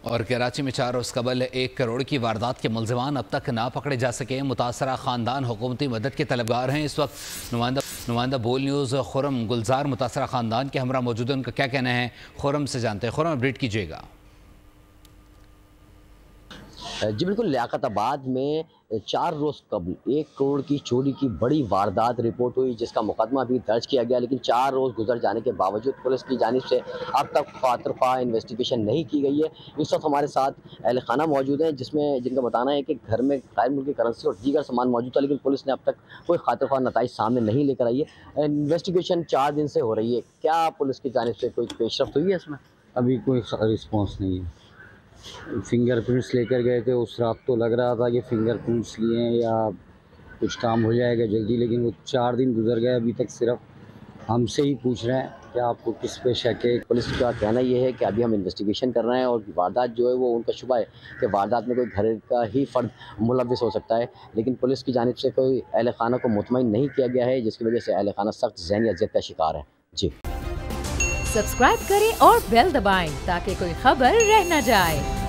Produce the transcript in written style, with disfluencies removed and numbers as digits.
और कराची में 4 रोज़ कबल 1 करोड़ की वारदात के मुलज़िमान अब तक ना पकड़े जा सके। मुतासरा ख़ानदान हुकूमती मदद के तलबगार हैं। इस वक्त नुमाइंदा बोल न्यूज़ खुरम गुलजार मुतासरा ख़ानदान के हमरा मौजूद हैं। उनका क्या कहना है, खुरम से जानते हैं। खुरम, अपडेट कीजिएगा। जी बिल्कुल, लियाकताबाद में 4 रोज़ कबल 1 करोड़ की चोरी की बड़ी वारदात रिपोर्ट हुई, जिसका मुकदमा भी दर्ज किया गया। लेकिन 4 रोज़ गुजर जाने के बावजूद पुलिस की जानिब से अब तक खातरख्वाह इन्वेस्टिगेशन नहीं की गई है। इस वक्त हमारे साथ अहल खाना मौजूद हैं, जिनका बताना है कि घर में गैर मुल्की करेंसी और दीगर सामान मौजूद था, लेकिन पुलिस ने अब तक कोई खातरख्वाह नताइज सामने नहीं लेकर आई है। इन्वेस्टिगेशन 4 दिन से हो रही है, क्या पुलिस की जानिब से कोई पेशरफ्त हुई है इसमें? अभी कोई रिस्पॉन्स नहीं है। फिंगरप्रिंट्स लेकर गए थे, उस रात तो लग रहा था कि फिंगरप्रिंट्स लिए हैं या कुछ काम हो जाएगा जल्दी, लेकिन वो 4 दिन गुजर गए, अभी तक सिर्फ हमसे ही पूछ रहे हैं कि आपको किस पे शक है। पुलिस का कहना यह है कि अभी हम इन्वेस्टिगेशन कर रहे हैं और वारदात जो है वो उनका शुबा है कि वारदात में कोई घर का ही फ़र्द मुलव्विस हो सकता है, लेकिन पुलिस की जानिब से कोई अहल खाना को मुतमईन नहीं किया गया है, जिसकी वजह से अहल खाना सख्त ज़हनी अज़ियत का शिकार है। जी, सब्सक्राइब करें और बेल दबाएं ताकि कोई खबर रह न जाए।